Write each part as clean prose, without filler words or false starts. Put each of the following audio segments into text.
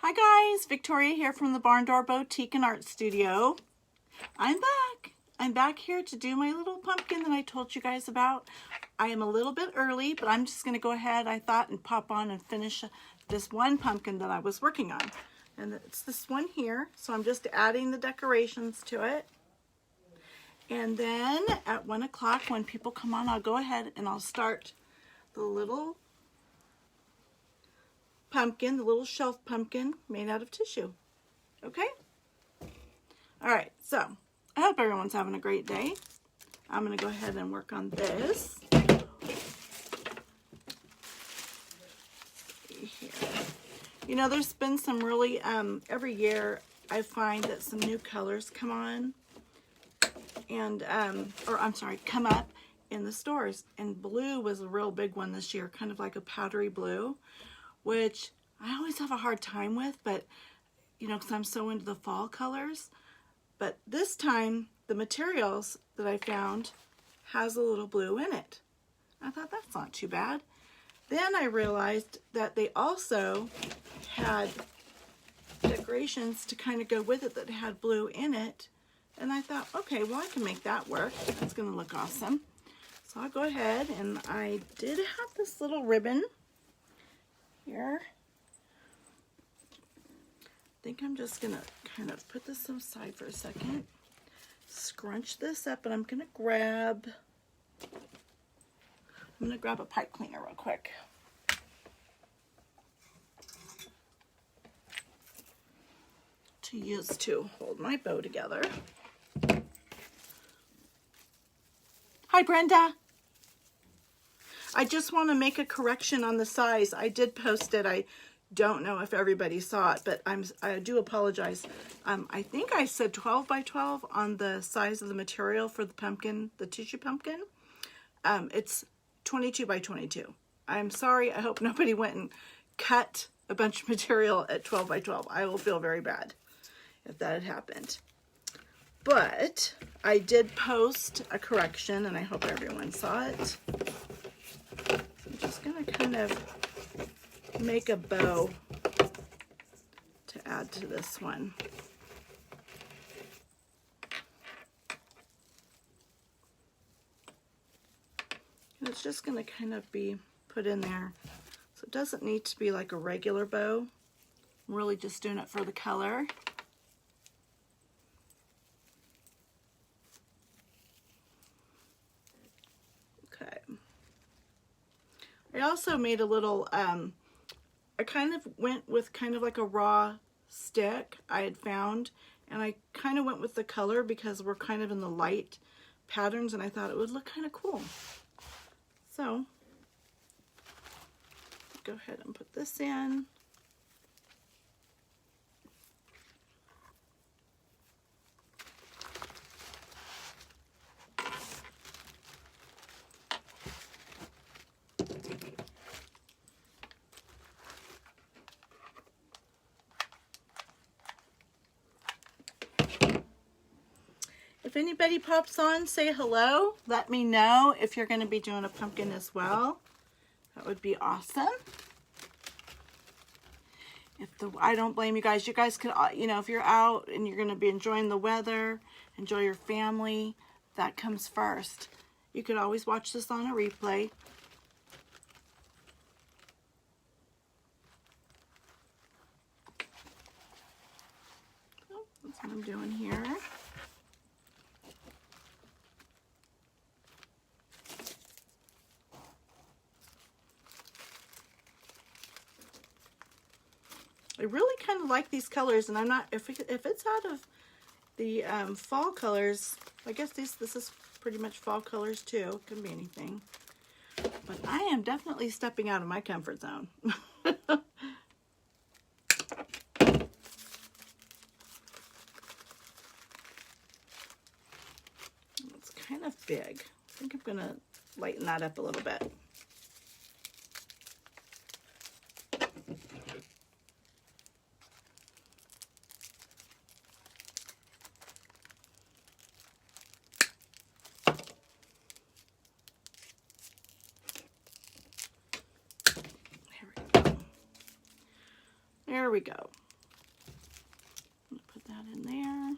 Hi guys, Victoria here from the Barn Door Boutique and Art Studio. I'm back. I'm back here to do my little pumpkin that I told you guys about. I am a little bit early, but I'm just going to go ahead, I thought, and pop on and finish this one pumpkin that I was working on. And it's this one here, so I'm just adding the decorations to it. And then at 1 o'clock when people come on, I'll go ahead and I'll start the little pumpkin, the little shelf pumpkin made out of tissue. Okay? All right, so I hope everyone's having a great day. I'm going to go ahead and work on this. Here. You know, there's been some really, every year I find that some new colors come on and, come up in the stores. And blue was a real big one this year, kind of like a powdery blue, which I always have a hard time with, but, you know, because I'm so into the fall colors. But this time, the materials that I found has a little blue in it. I thought that's not too bad. Then I realized that they also had decorations to kind of go with it that had blue in it. And I thought, okay, well, I can make that work. That's going to look awesome. So I'll go ahead, and I did have this little ribbon here. I think I'm just going to kind of put this aside for a second. Scrunch this up, and I'm going to grab a pipe cleaner real quick. To use to hold my bow together. Hi, Brenda. I just want to make a correction on the size. I did post it. I don't know if everybody saw it, but I do apologize. I think I said 12 by 12 on the size of the material for the pumpkin, the tissue pumpkin. It's 22 by 22. I'm sorry. I hope nobody went and cut a bunch of material at 12 by 12. I will feel very bad if that had happened. But I did post a correction, and I hope everyone saw it. So I'm just going to kind of make a bow to add to this one. And it's just going to kind of be put in there. So it doesn't need to be like a regular bow. I'm really just doing it for the color. I also made a little, I kind of went with kind of like a raw stick I had found, and I kind of went with the color because we're kind of in the light patterns, and I thought it would look kind of cool. So, go ahead and put this in. If anybody pops on, say hello. Let me know if you're going to be doing a pumpkin as well. That would be awesome. I don't blame you guys. You guys could, you know, if you're out and you're going to be enjoying the weather, enjoy your family, that comes first. You could always watch this on a replay. Oh, that's what I'm doing here. I really kind of like these colors, and I'm not, if it's out of the fall colors, I guess this is pretty much fall colors too. It can be anything. But I am definitely stepping out of my comfort zone. It's kind of big. I think I'm going to lighten that up a little bit. There we go. in there.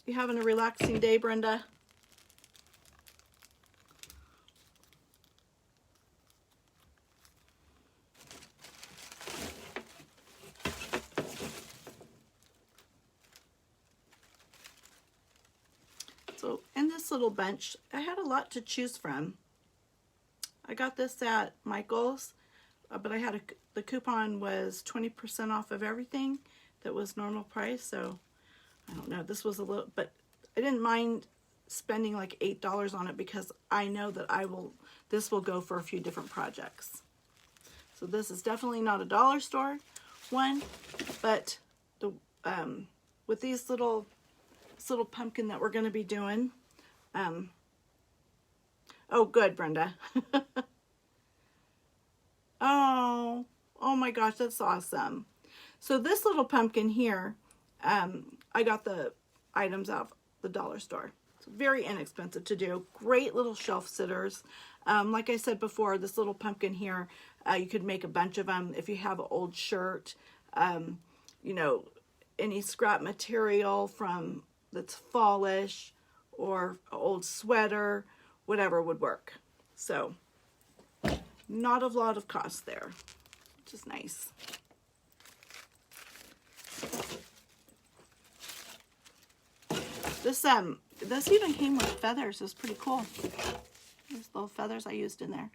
You having a relaxing day, Brenda? So in this little bunch, I had a lot to choose from. I got this at Michael's, but I had the coupon was 20% off of everything that was normal price. So I don't know, this was a little, but I didn't mind spending like $8 on it because I know that this will go for a few different projects. So this is definitely not a dollar store one, but the with these little pumpkin that we're going to be doing. Oh, good, Brenda. Oh my gosh, that's awesome. So this little pumpkin here, I got the items out of the dollar store. It's very inexpensive to do. Great little shelf sitters. Like I said before, this little pumpkin here, you could make a bunch of them if you have an old shirt, you know, any scrap material that's fallish or old sweater, whatever would work. So not a lot of cost there, which is nice. This even came with feathers. It's pretty cool. There's little feathers I used in there.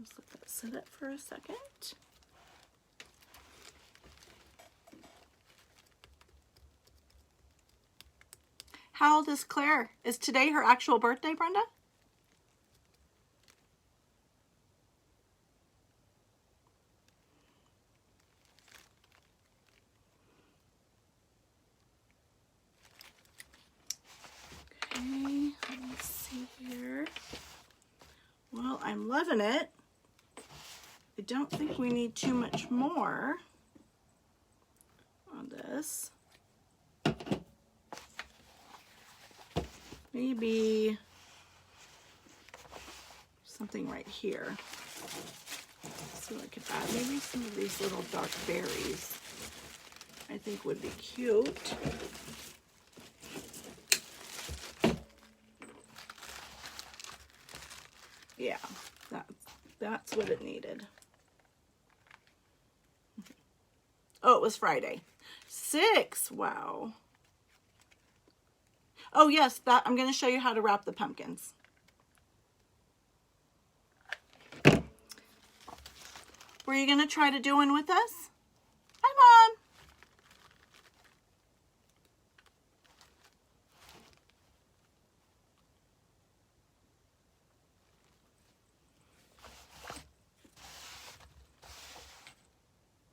Let's let that sit up for a second. How old is Claire? Is today her actual birthday, Brenda? Okay, let me see here. Well, I'm loving it. I don't think we need too much more on this. Maybe something right here. So I could add maybe some of these little dark berries. I think would be cute. Yeah, that's what it needed. Oh, it was Friday. 6, wow. Oh yes, I'm going to show you how to wrap the pumpkins. Were you going to try to do one with us? Hi, Mom.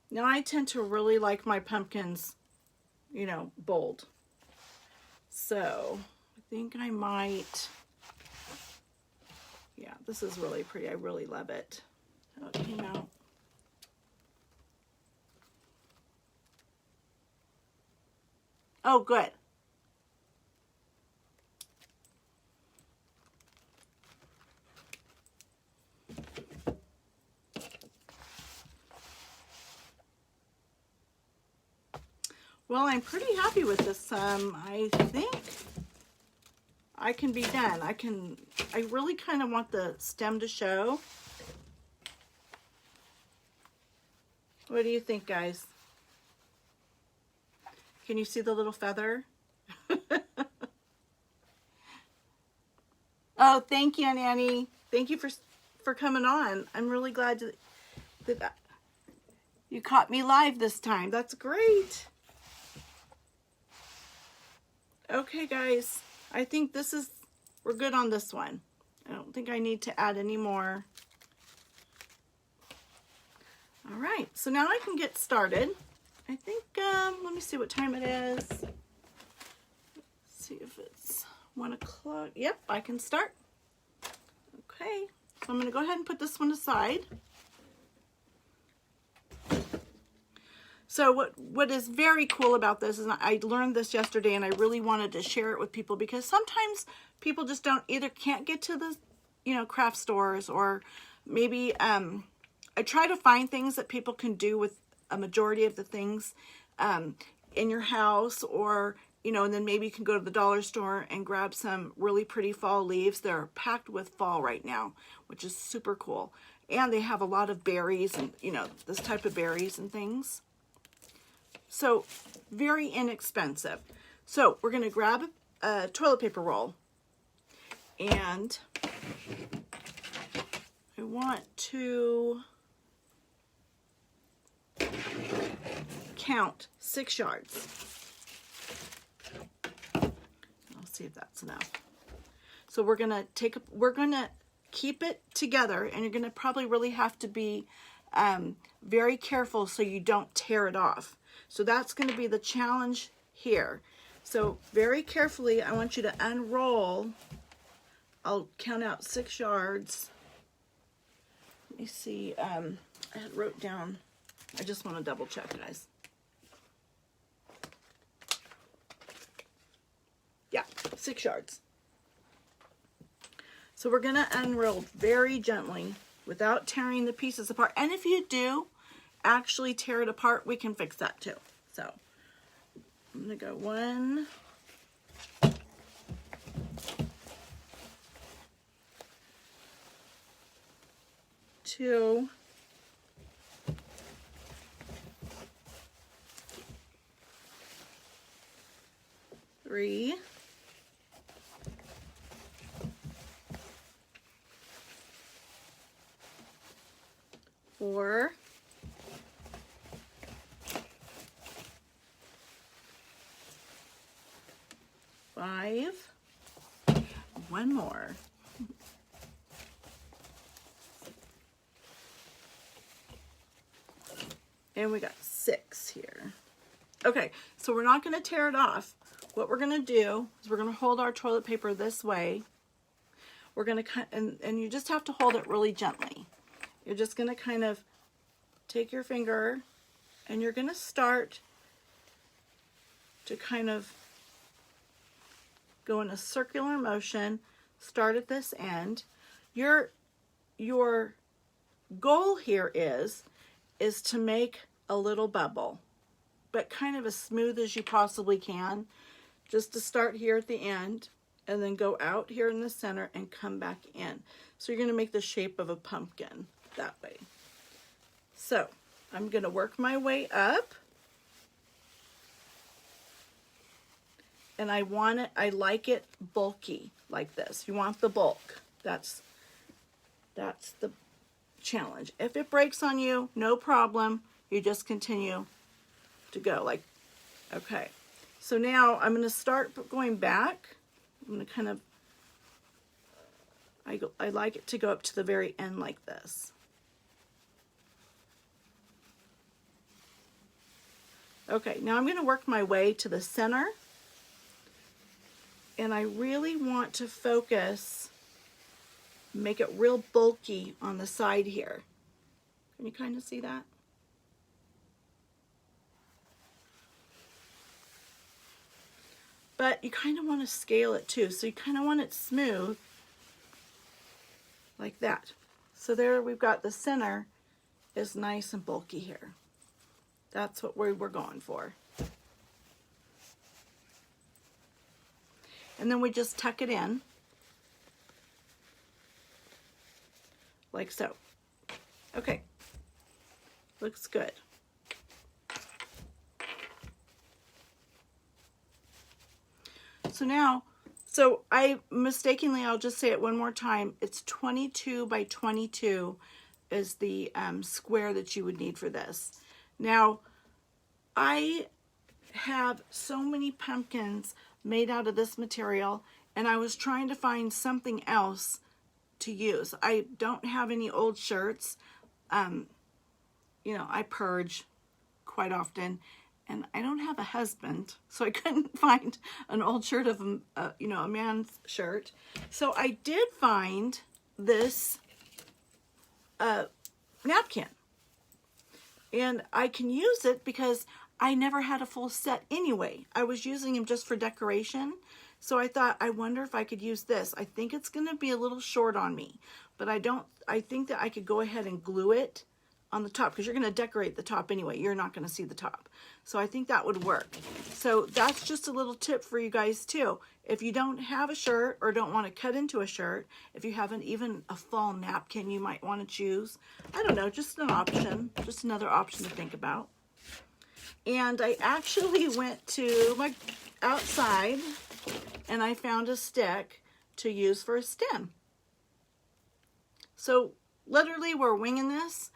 Now, I tend to really like my pumpkins, you know, bold. So, I think I might, yeah, this is really pretty. I really love it. How it came out. Oh, good. Well, I'm pretty happy with this. I think I can be done. I really kind of want the stem to show. What do you think, guys? Can you see the little feather? Oh, thank you, Nanny. Thank you for coming on. I'm really glad that you caught me live this time. That's great. Okay, guys, I think we're good on this one. I don't think I need to add any more. All right, so now I can get started. I think, let me see what time it is. Let's see if it's 1 o'clock. Yep, I can start. Okay, so I'm gonna go ahead and put this one aside. So what is very cool about this is I learned this yesterday and I really wanted to share it with people because sometimes people just can't get to the, craft stores, or maybe, I try to find things that people can do with a majority of the things in your house, or, and then maybe you can go to the dollar store and grab some really pretty fall leaves. They're packed with fall right now, which is super cool. And they have a lot of berries and, this type of berries and things. So very inexpensive. So we're going to grab a toilet paper roll, and I want to count 6 yards. I'll see if that's enough. So we're going to keep it together, and you're going to probably really have to be very careful so you don't tear it off. So that's going to be the challenge here. So very carefully, I want you to unroll. I'll count out 6 yards. Let me see. I had wrote down. I just want to double check, guys. Yeah, 6 yards. So we're going to unroll very gently without tearing the pieces apart. And if you do actually tear it apart, we can fix that too. So I'm going to go 1, 2, 3, 4, 5, 1 more. And we got 6 here. Okay, so we're not going to tear it off. What we're going to do is we're going to hold our toilet paper this way. We're going to cut, and you just have to hold it really gently. You're just going to kind of take your finger, and you're going to start to kind of go in a circular motion. Start at this end. Your goal here is to make a little bubble, but kind of as smooth as you possibly can, just to start here at the end and then go out here in the center and come back in. So you're going to make the shape of a pumpkin that way. So I'm going to work my way up, and I like it bulky like this. You want the bulk. That's the challenge. If it breaks on you, no problem. You just continue to go like, okay. So now I'm going to start going back. I'm going to kind of, I like it to go up to the very end like this. Okay, now I'm going to work my way to the center. And I really want to focus, make it real bulky on the side here. Can you kind of see that? But you kind of want to scale it too. So you kind of want it smooth like that. So there we've got the center is nice and bulky here. That's what we're going for. And then we just tuck it in like so. Okay, looks good. So now, I'll just say it one more time. It's 22 by 22 is the square that you would need for this. Now, I have so many pumpkins made out of this material, and I was trying to find something else to use. I don't have any old shirts. You know, I purge quite often, and I don't have a husband, so I couldn't find an old shirt of you know, a man's shirt. So I did find this napkin, and I can use it because I never had a full set anyway. I was using them just for decoration, so I thought, I wonder if I could use this. I think it's going to be a little short on me, but I think that I could go ahead and glue it on the top, because you're going to decorate the top anyway. You're not going to see the top. So I think that would work. So that's just a little tip for you guys too. If you don't have a shirt or don't want to cut into a shirt, if you haven't even a fall napkin you might want to choose, I don't know, just an option, just another option to think about. And I actually went to my outside and I found a stick to use for a stem. So literally we're winging this.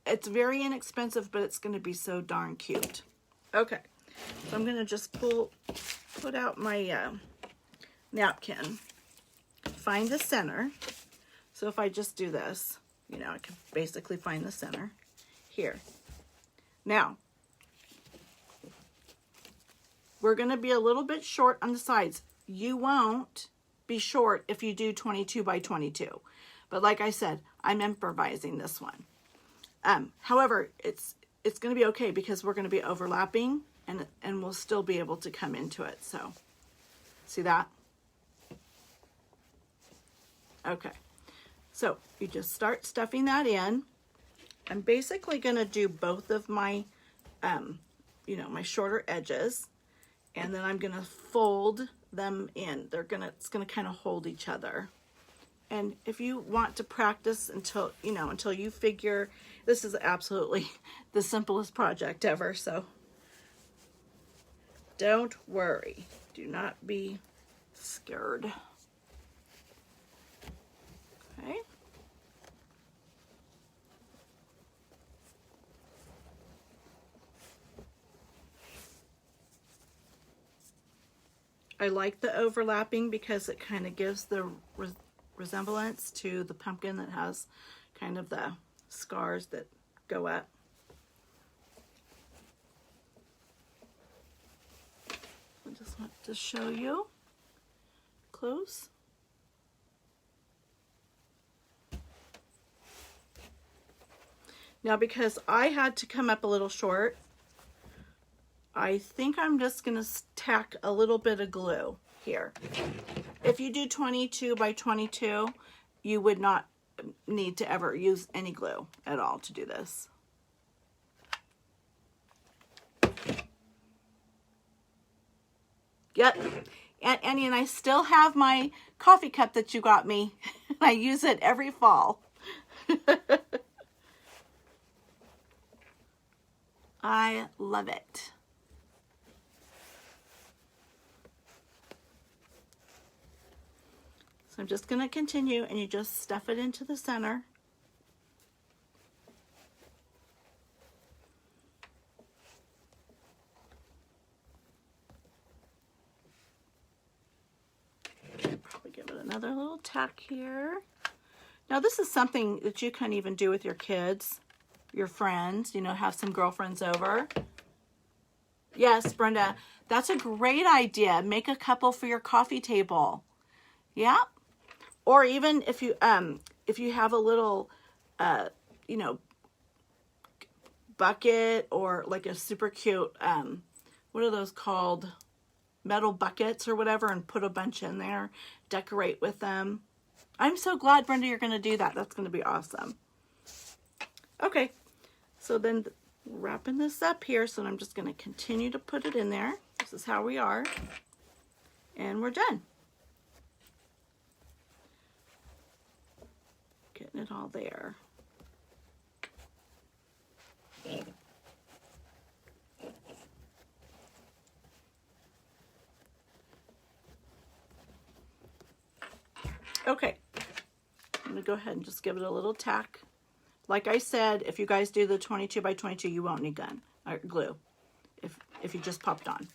It's very inexpensive, but it's going to be so darn cute. Okay, so I'm going to just put out my napkin, find the center. So if I just do this, you know, I can basically find the center here. Now, we're going to be a little bit short on the sides. You won't be short if you do 22 by 22. But like I said, I'm improvising this one. However, it's going to be okay because we're going to be overlapping and we'll still be able to come into it. So, see that? Okay. So, you just start stuffing that in. I'm basically going to do both of my, you know, my shorter edges. And then I'm going to fold them in. It's going to kind of hold each other. And if you want to practice until you figure, this is absolutely the simplest project ever, so don't worry. Do not be scared. Okay. I like the overlapping because it kind of gives the resemblance to the pumpkin that has kind of the scars that go up. I just want to show you close. Now, because I had to come up a little short, I think I'm just going to tack a little bit of glue here. If you do 22 by 22, you would not need to ever use any glue at all to do this. Yep. And Annie, and I still have my coffee cup that you got me. I use it every fall. I love it. So I'm just going to continue, and you just stuff it into the center. Probably give it another little tack here. Now this is something that you can even do with your kids, your friends, you know, have some girlfriends over. Yes, Brenda, that's a great idea. Make a couple for your coffee table. Yeah. Or even if you have a little, you know, bucket or like a super cute, what are those called? Metal buckets or whatever, and put a bunch in there, decorate with them. I'm so glad, Brenda, you're going to do that. That's going to be awesome. Okay, so then wrapping this up here, so I'm just going to continue to put it in there. This is how we are, and we're done. Getting it all there. Okay, I'm going to go ahead and just give it a little tack. Like I said, if you guys do the 22 by 22, you won't need glue if you just popped on.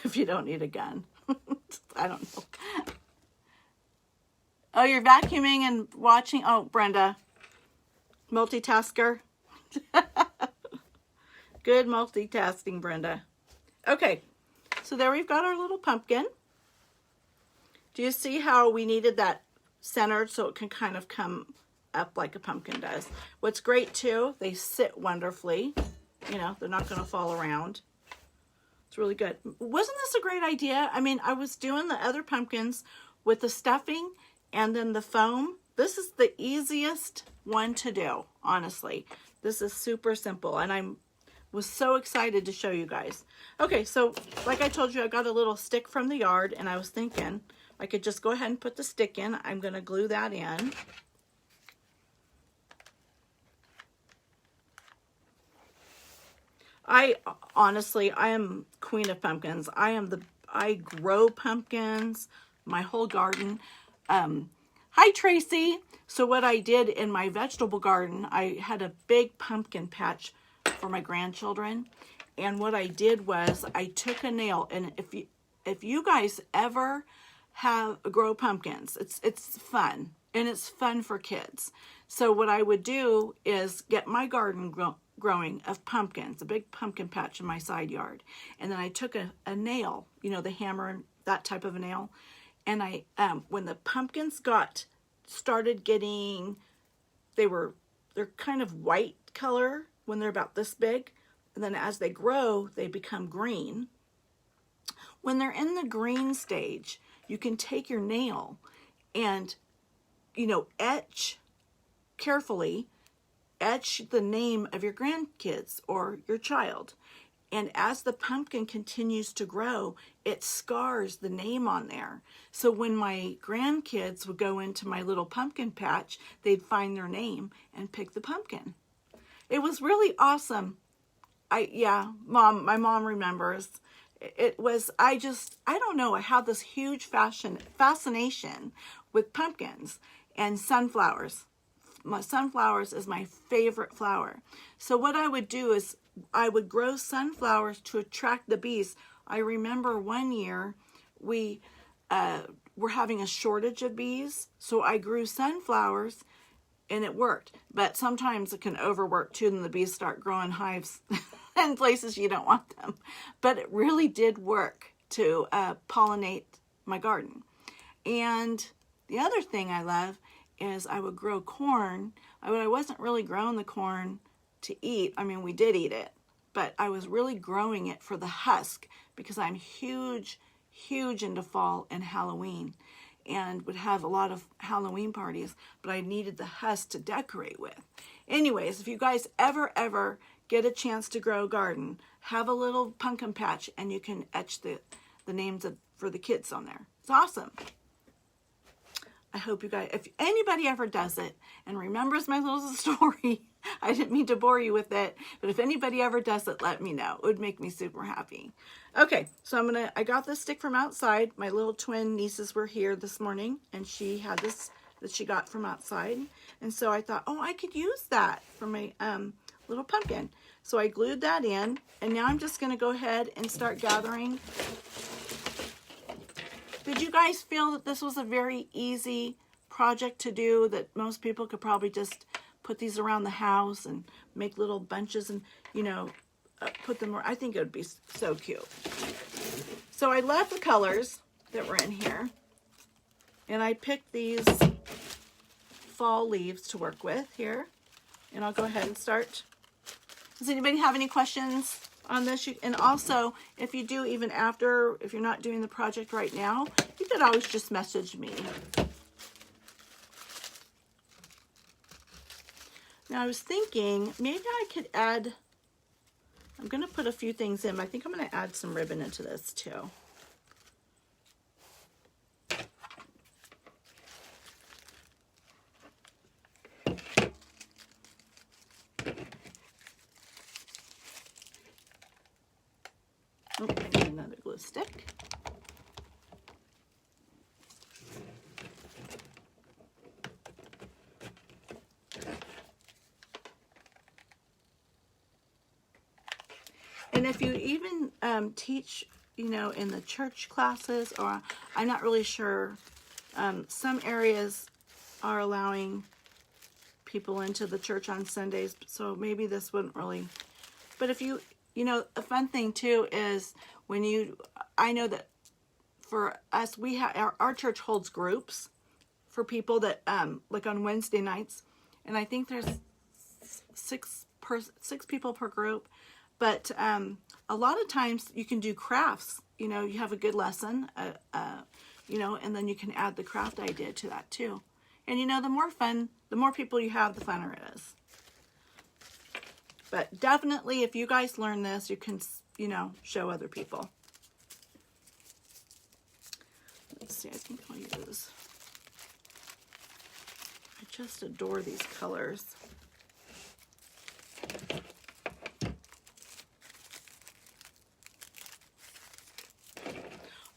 if you don't need a gun. I don't know. Oh, you're vacuuming and watching. Oh, Brenda, multitasker. Good multitasking, Brenda. Okay, so there we've got our little pumpkin. Do you see how we needed that centered so it can kind of come up like a pumpkin does? What's great too, they sit wonderfully. You know, they're not going to fall around. It's really good. Wasn't this a great idea? I mean, I was doing the other pumpkins with the stuffing and then the foam. This is the easiest one to do, honestly. This is super simple, and I was so excited to show you guys. Okay, so like I told you, I got a little stick from the yard, and I was thinking I could just go ahead and put the stick in. I'm going to glue that in. Honestly, I am queen of pumpkins. I grow pumpkins, my whole garden. Hi, Tracy. So what I did in my vegetable garden, I had a big pumpkin patch for my grandchildren. And what I did was I took a nail, and if you guys ever grow pumpkins, it's fun, and it's fun for kids. So what I would do is get my garden growing of pumpkins, a big pumpkin patch in my side yard. And then I took a nail, you know, the hammer, that type of a nail. And I, when the pumpkins started getting, they're kind of white color when they're about this big. And then as they grow, they become green. When they're in the green stage, you can take your nail and, you know, carefully etch the name of your grandkids or your child. And as the pumpkin continues to grow, it scars the name on there. So when my grandkids would go into my little pumpkin patch, they'd find their name and pick the pumpkin. It was really awesome. My mom remembers. It was, I don't know, I had this huge fascination with pumpkins and sunflowers. My sunflowers is my favorite flower. So what I would do is I would grow sunflowers to attract the bees. I remember one year we were having a shortage of bees, so I grew sunflowers and it worked. But sometimes it can overwork too, and the bees start growing hives in places you don't want them. But it really did work to pollinate my garden. And the other thing I love is I would grow corn. I wasn't really growing the corn to eat. I mean, we did eat it, but I was really growing it for the husk because I'm huge into fall and Halloween and would have a lot of Halloween parties, but I needed the husk to decorate with. Anyways, if you guys ever get a chance to grow a garden, have a little pumpkin patch and you can etch the names for the kids on there. It's awesome. I hope you guys, if anybody ever does it and remembers my little story, I didn't mean to bore you with it, but if anybody ever does it, let me know. It would make me super happy. Okay, so I got this stick from outside. My little twin nieces were here this morning, and she had this that she got from outside. And so I thought, oh, I could use that for my little pumpkin. So I glued that in, and now I'm just going to go ahead and start gathering. Did you guys feel that this was a very easy project to do, that most people could probably just put these around the house and make little bunches and, you know, put them where I think it would be so cute. So I left the colors that were in here, and I picked these fall leaves to work with here, and I'll go ahead and start. Does anybody have any questions on this? And also, if you do, even after, if you're not doing the project right now, you could always just message me. Now I was thinking maybe I could add, I'm going to put a few things in, but I think I'm going to add some ribbon into this too. Oh, I need another glue stick. And if you even teach you know, in the church classes, or I'm not really sure. Some areas are allowing people into the church on Sundays, so maybe this wouldn't really. But if you know, a fun thing too is when I know that for us, we have our church holds groups for people that like on Wednesday nights, and I think there's six people per group. But a lot of times you can do crafts. You know, you have a good lesson, you know, and then you can add the craft idea to that too. And you know, the more people you have, the funner it is. But definitely, if you guys learn this, you can, you know, show other people. Let's see, I think I'll use, I just adore these colors.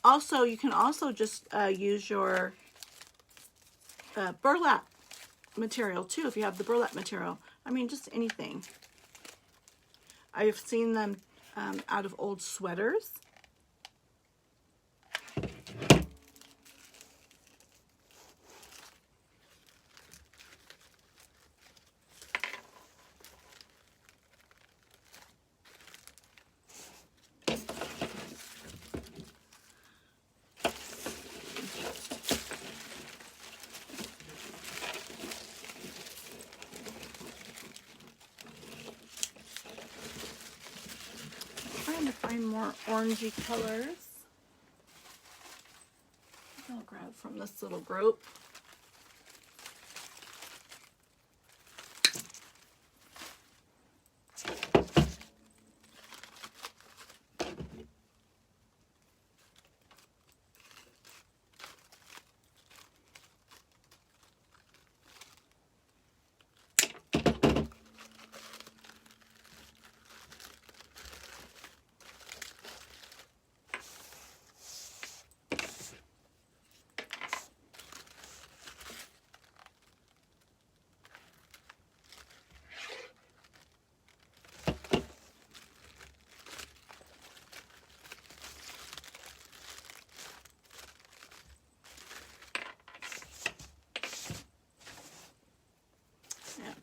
Also, you can also just use your burlap material too, if you have the burlap material. I mean, just anything. I've seen them out of old sweaters. Trying to find more orangey colors. I'll grab from this little group.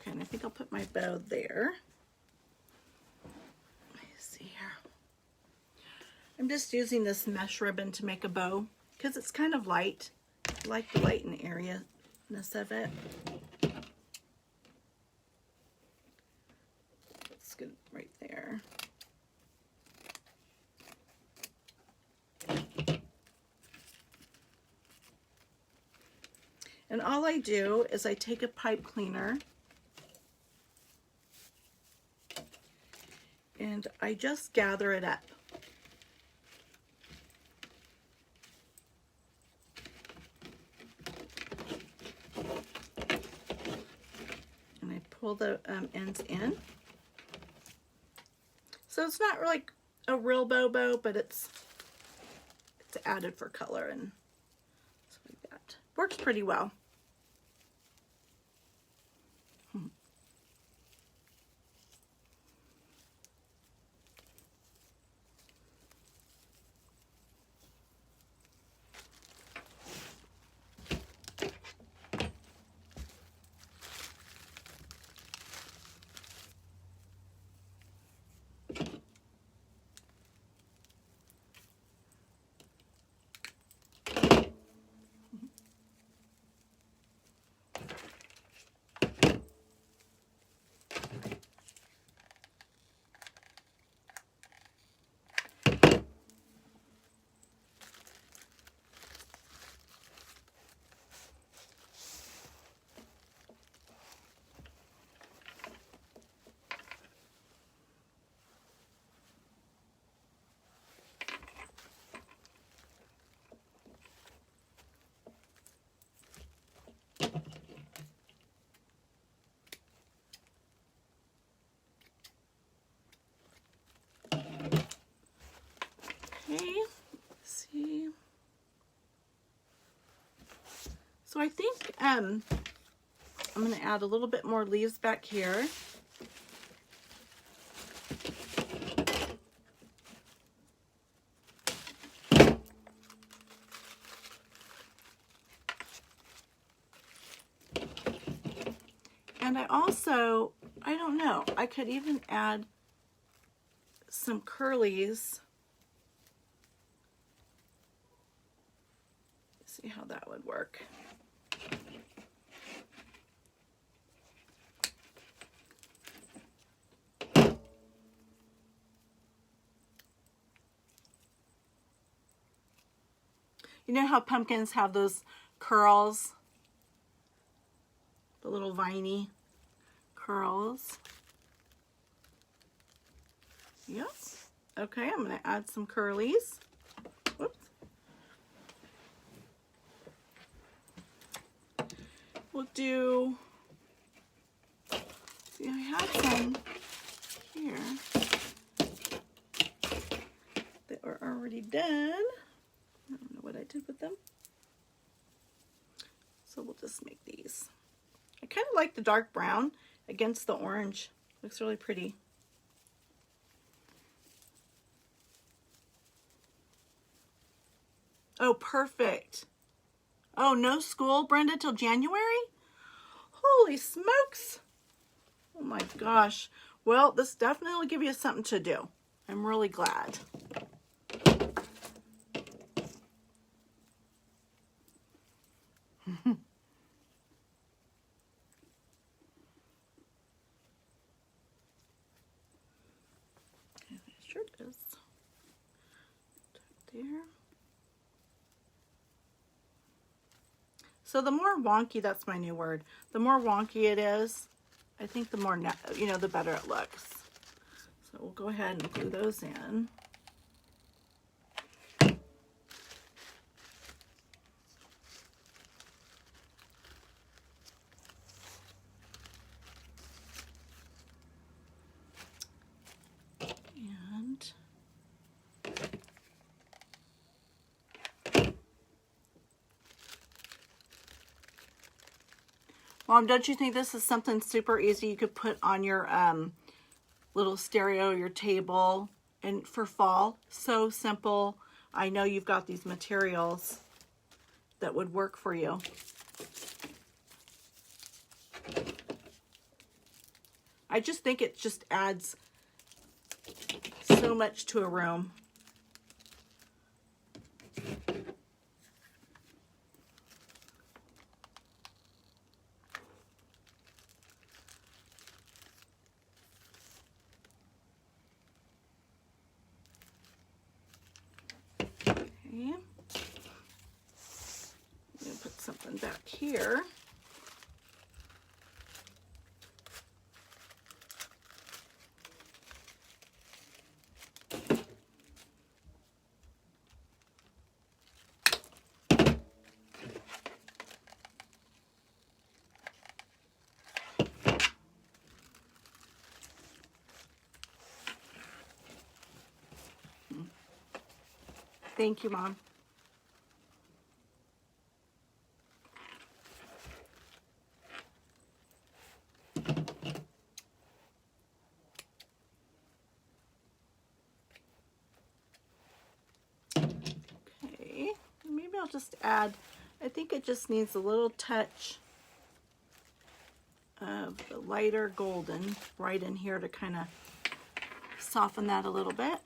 Okay, and I think I'll put my bow there. Let me see here. I'm just using this mesh ribbon to make a bow because it's kind of light. I like the light and areaness of it. Let's get it right there. And all I do is I take a pipe cleaner and I just gather it up. And I pull the ends in. So it's not really a real bow, but it's added for color, and so that works pretty well. Okay, let's see. So I think I'm going to add a little bit more leaves back here. And I also, I don't know, I could even add some curlies. See how that would work. You know how pumpkins have those curls? The little viney curls. Yep. Okay, I'm going to add some curlies. Whoops. We'll do, see, I have some here that are already done. I don't know what I did with them. So we'll just make these. I kind of like the dark brown against the orange. Looks really pretty. Oh, perfect. Oh, no school, Brenda, till January? Holy smokes. Oh my gosh. Well, this definitely will give you something to do. I'm really glad. It sure is. There. So the more wonky, that's my new word, the more wonky it is, I think the more, you know, the better it looks. So we'll go ahead and glue those in. And Mom, don't you think this is something super easy you could put on your little stereo, your table, and for fall? So simple. I know you've got these materials that would work for you. I just think it just adds so much to a room. Okay. I'm going to put something back here. Thank you, Mom. Okay, maybe I'll just add, I think it just needs a little touch of the lighter golden right in here to kind of soften that a little bit.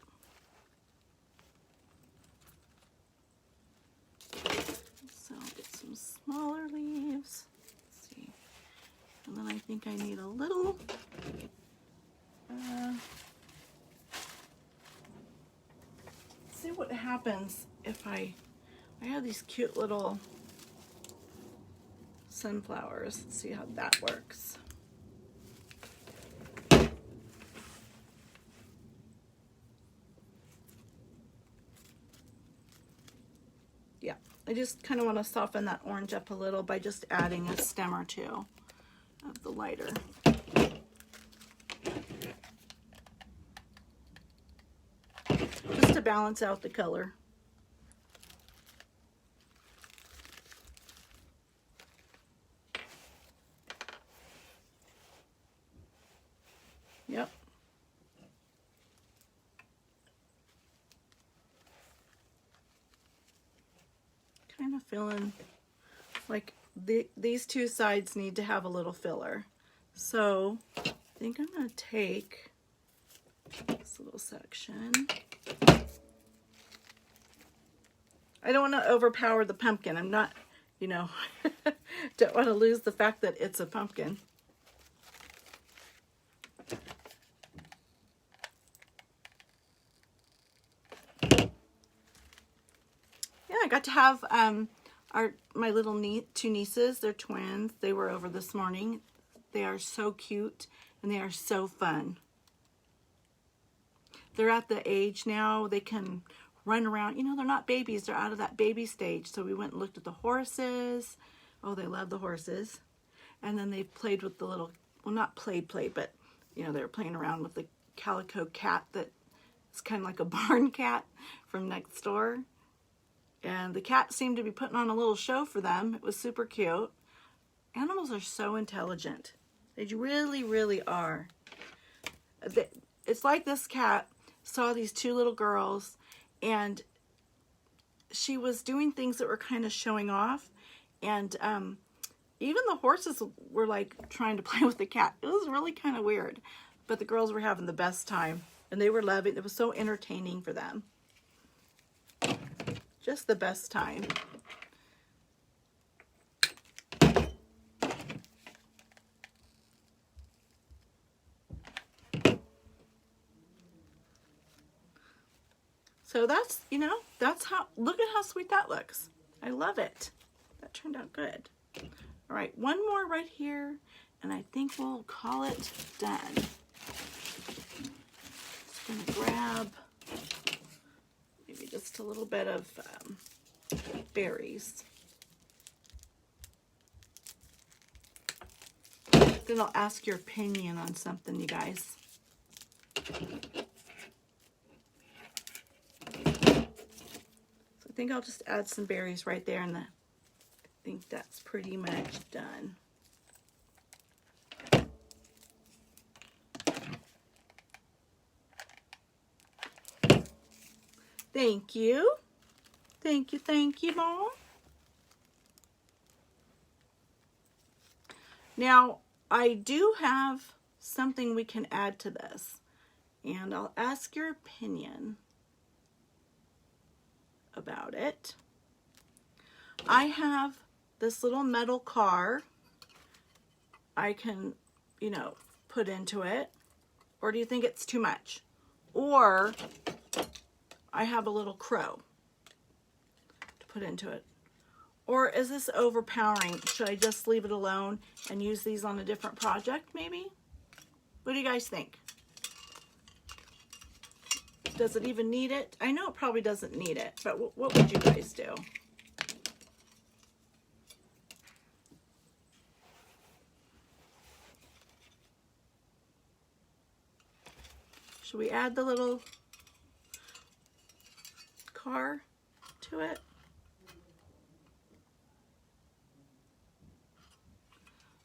So I'll get some smaller leaves. Let's see. And then I think I need a little see what happens if I have these cute little sunflowers. Let's see how that works. Yeah, I just kind of want to soften that orange up a little by just adding a stem or two of the lighter. Just to balance out the color. Yep. Kind of feeling like these two sides need to have a little filler. So I think I'm going to take this little section. I don't want to overpower the pumpkin. I'm not, you know, don't want to lose the fact that it's a pumpkin. Yeah, I got to have my little two nieces. They're twins. They were over this morning. They are so cute and they are so fun. They're at the age now they can run around. You know, they're not babies. They're out of that baby stage. So we went and looked at the horses. Oh, they love the horses. And then they played with the little, well, not play, but, you know, they were playing around with the calico cat that is kind of like a barn cat from next door. And the cat seemed to be putting on a little show for them. It was super cute. Animals are so intelligent. They really, really are. It's like this cat saw these two little girls and she was doing things that were kind of showing off. And even the horses were like trying to play with the cat. It was really kind of weird. But the girls were having the best time. And they were loving it. It was so entertaining for them. Just the best time. So that's, you know, that's how, look at how sweet that looks. I love it. That turned out good. All right, one more right here, and I think we'll call it done. Just gonna grab maybe just a little bit of berries. Then I'll ask your opinion on something, you guys. I think I'll just add some berries right there, and I think that's pretty much done. Thank you. Thank you, Mom. Now, I do have something we can add to this, and I'll ask your opinion about it. I have this little metal car I can, you know, put into it. Or do you think it's too much? Or I have a little crow to put into it. Or is this overpowering? Should I just leave it alone and use these on a different project maybe? What do you guys think? Does it even need it? I know it probably doesn't need it, but what would you guys do? Should we add the little car to it?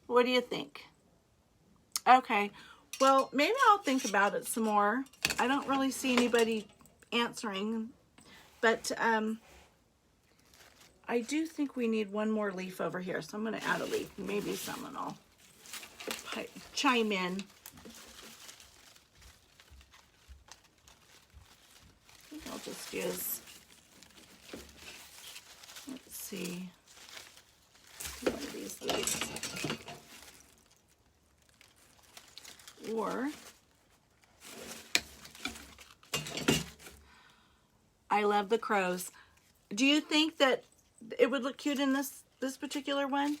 What do you think? Okay, well, maybe I'll think about it some more. I don't really see anybody answering, but I do think we need one more leaf over here, so I'm going to add a leaf. Maybe someone will chime in. I think I'll just use, let's see, one of these leaves. Or I love the crows. Do you think that it would look cute in this particular one?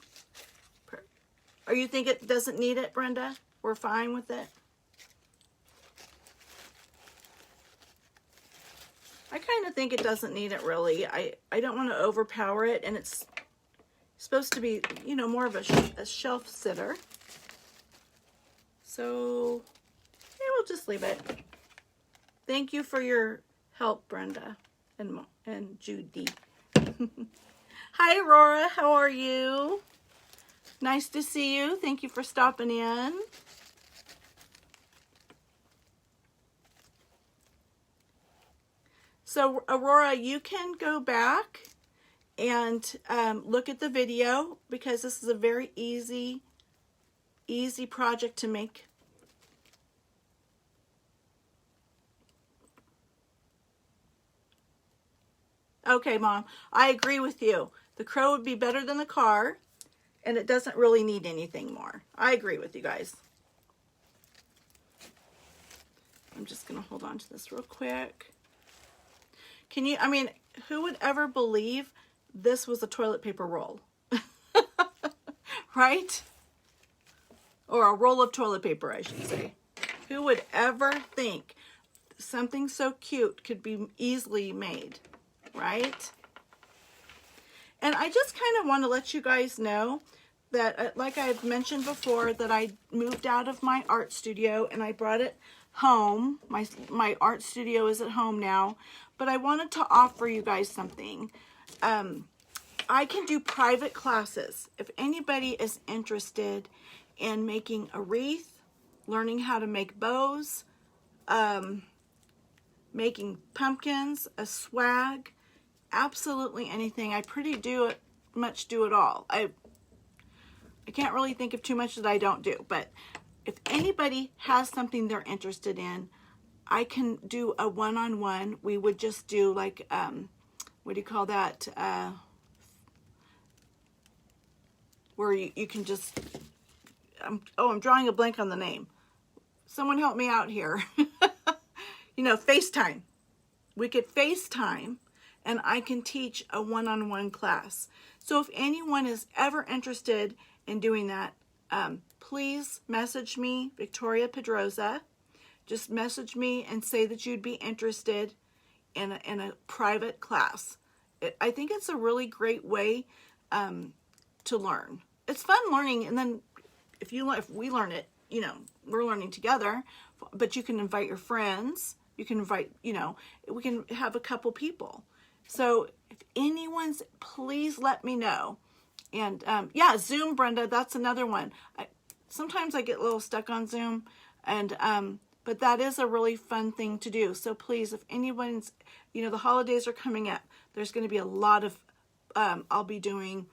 Or you think it doesn't need it, Brenda? We're fine with it? I kind of think it doesn't need it really. I don't want to overpower it, and it's supposed to be, you know, more of a shelf sitter. So, yeah, we'll just leave it. Thank you for your help, Brenda and Judy. Hi, Aurora. How are you? Nice to see you. Thank you for stopping in. So, Aurora, you can go back and look at the video because this is a very easy easy project to make. Okay, Mom, I agree with you. The crow would be better than the car, and it doesn't really need anything more. I agree with you guys. I'm just going to hold on to this real quick. Can you, I mean, who would ever believe this was a toilet paper roll? Right? Or a roll of toilet paper, I should say. Who would ever think something so cute could be easily made? Right? And I just kind of want to let you guys know that, like I've mentioned before, that I moved out of my art studio and I brought it home. My art studio is at home now, but I wanted to offer you guys something. I can do private classes. If anybody is interested in making a wreath, learning how to make bows, making pumpkins, a swag, absolutely anything. I much do it all. I can't really think of too much that I don't do, but if anybody has something they're interested in, I can do a one-on-one. We would just do like, what do you call that? Where you can just, I'm drawing a blank on the name. Someone help me out here. You know, FaceTime. We could FaceTime and I can teach a one-on-one class. So if anyone is ever interested in doing that, please message me, Victoria Pedroza. Just message me and say that you'd be interested in a private class. I think it's a really great way to learn. It's fun learning, and then if we learn it, you know, we're learning together. But you can invite your friends. You can invite, you know, we can have a couple people. So if anyone's, please let me know. And yeah, Zoom, Brenda, that's another one. Sometimes I get a little stuck on Zoom, and but that is a really fun thing to do. So please, if anyone's, you know, the holidays are coming up, there's going to be a lot of, I'll be doing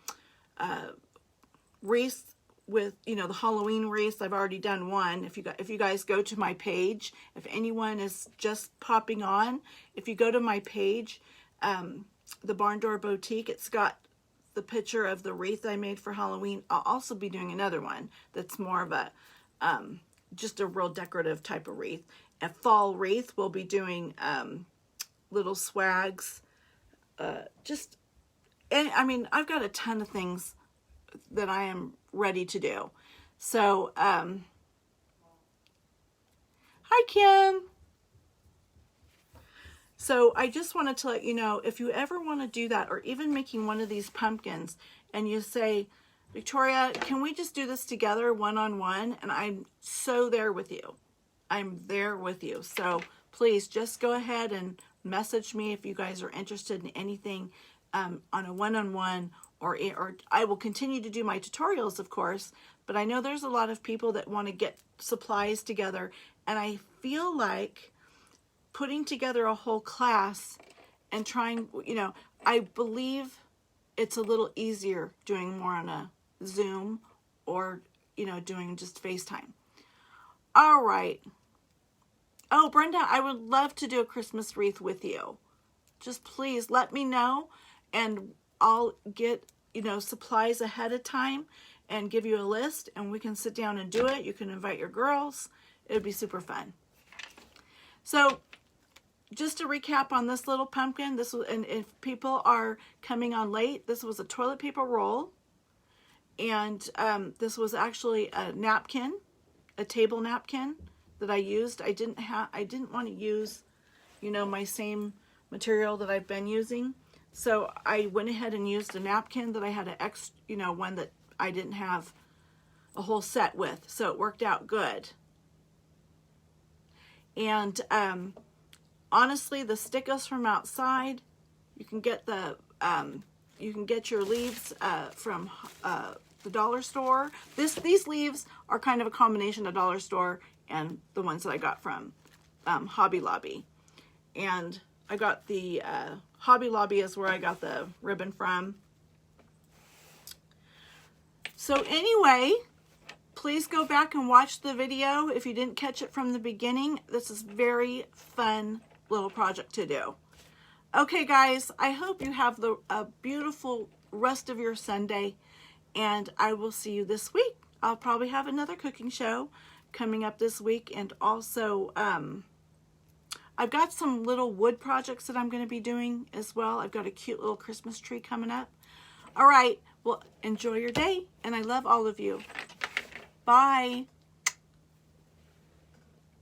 wreaths with, you know, the Halloween wreaths. I've already done one. If you guys go to my page, if anyone is just popping on, if you go to my page, the Barn Door Boutique, it's got the picture of the wreath I made for Halloween. I'll also be doing another one that's more of a just a real decorative type of wreath. A fall wreath, we'll be doing little swags. And I mean, I've got a ton of things that I am ready to do. So, hi Kim. So I just wanted to let you know, if you ever want to do that, or even making one of these pumpkins, and you say, Victoria, can we just do this together one-on-one? And I'm so there with you. I'm there with you. So please just go ahead and message me if you guys are interested in anything on a one-on-one, or I will continue to do my tutorials, of course, but I know there's a lot of people that want to get supplies together, and I feel like putting together a whole class and trying, you know, I believe it's a little easier doing more on a Zoom or, you know, doing just FaceTime. All right. Oh, Brenda, I would love to do a Christmas wreath with you. Just please let me know, and I'll get, you know, supplies ahead of time and give you a list, and we can sit down and do it. You can invite your girls. It would be super fun. So just to recap on this little pumpkin, this was, and if people are coming on late, this was a toilet paper roll, and this was actually a napkin, a table napkin that I used. I didn't want to use, you know, my same material that I've been using, so I went ahead and used a napkin that I had one that I didn't have a whole set with, so it worked out good. And honestly, the stickers from outside, you can get your leaves from the dollar store. These leaves are kind of a combination of dollar store and the ones that I got from Hobby Lobby. And I got the Hobby Lobby is where I got the ribbon from. So anyway, Please go back and watch the video if you didn't catch it from the beginning. This is very fun little project to do. Okay, guys, I hope you have a beautiful rest of your Sunday, and I will see you this week. I'll probably have another cooking show coming up this week, and also I've got some little wood projects that I'm going to be doing as well. I've got a cute little Christmas tree coming up. All right, well, enjoy your day, and I love all of you. Bye.